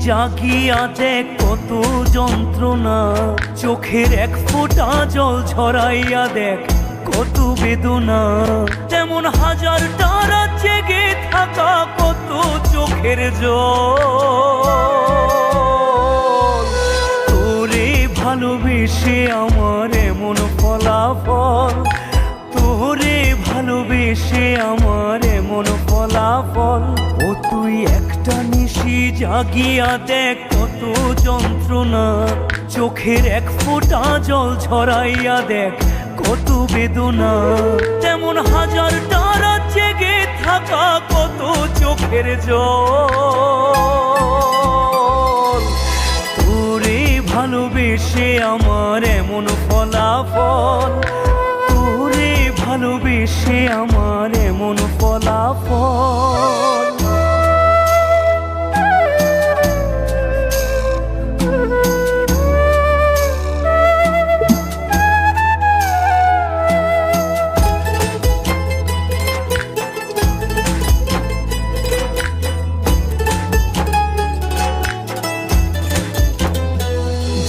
জাগিয়া দেখ কত যন্ত্রণা, চোখের এক ফোঁটা জল ঝরাইয়া দেখ কত বেদনা। তেমন হাজারটা রাত জেগে থাকা কত চোখের জল। তোরে ভালোবেসে আমার এমন ফলাফল, তোরে ভালোবেসে আমার এমন ফলাফল। ও তুই একটা নিশি জাগিয়া দেখ কত যন্ত্রণা, চোখের এক ফোঁটা জল ঝরাইয়া দেখ কত বেদনা। তেমন হাজারটা রাত জেগে থাকা কত চোখের জল। তোরে ভালোবেসে আমার এমন ফলাফল, তোরে ভালোবেসে আমার এমন ফলাফল।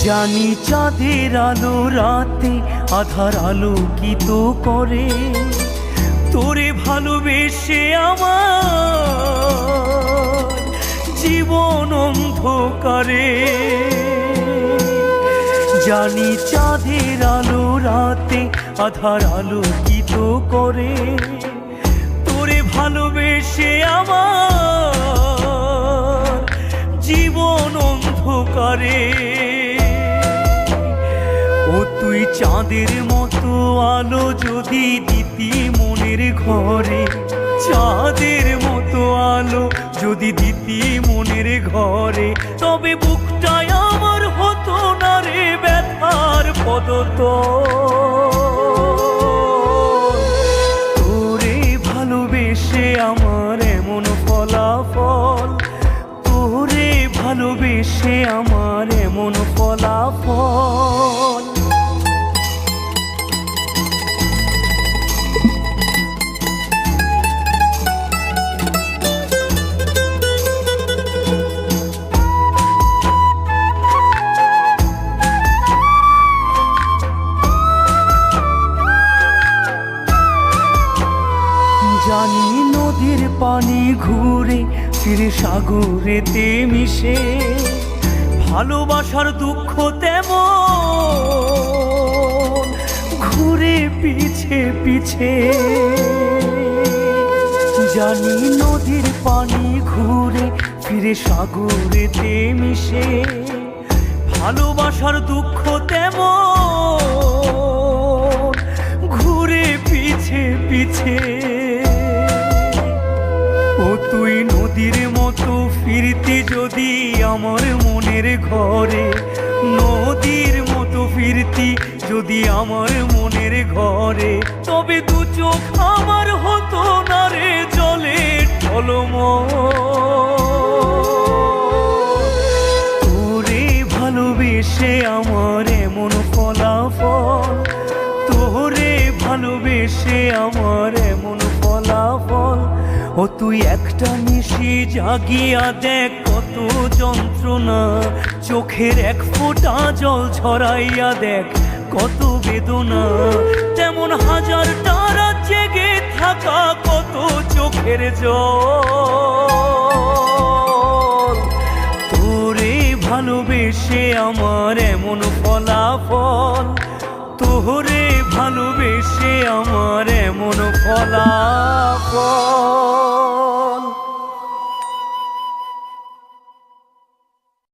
জানি চাঁদের আলো রাতে আধার আলোকিত করে, তোরে ভালোবেসে আমার জীবন অন্ধকারে। জানি চাঁদের আলো রাতে আধার আলোকিত করে, তোরে ভালোবেসে আমার জীবন অন্ধকারে। ও তুই চাঁদের মতো আলো যদি দিতি মনের ঘরে, চাঁদের মতো আলো যদি দিতি মনের ঘরে, তবে বুকটাই আমার হতো না রে ব্যথার পদতল। তোরে ভালোবেসে আমার এমন ফলাফল, তোরে ভালোবেসে আমার এমন ফলাফল। জানি নদীর পানি ঘুরে ফিরে সাগরেতে মিশে, ভালোবাসার দুঃখ তেমন ঘুরে পিছে পিছে। জানি নদীর পানি ঘুরে ফিরে সাগরেতে মিশে, ভালোবাসার দুঃখ তেমন ঘুরে পিছে পিছে। ও তুই নদীর মতো ফিরতি যদি আমার মনের ঘরে, নদীর মতো ফিরতি যদি আমার মনের ঘরে, তবে দু চোখ আমার হতো না রে জলে টলমল। তোরে ভালোবেসে আমার এমন ফলাফল, তোরে ভালোবেসে আমার এমন ফলাফল। ও তুই একটা নিশি জাগিয়া দেখ কত যন্ত্রণা, চোখের এক ফোঁটা জল ঝরাইয়া দেখ কত বেদনা। তেমন হাজারটা রাত জেগে থাকা কত চোখের জল। তোরে ভালোবেসে আমার এমন ফলাফল, তোরে ভালোবেসে আমার এমন ফলাফল।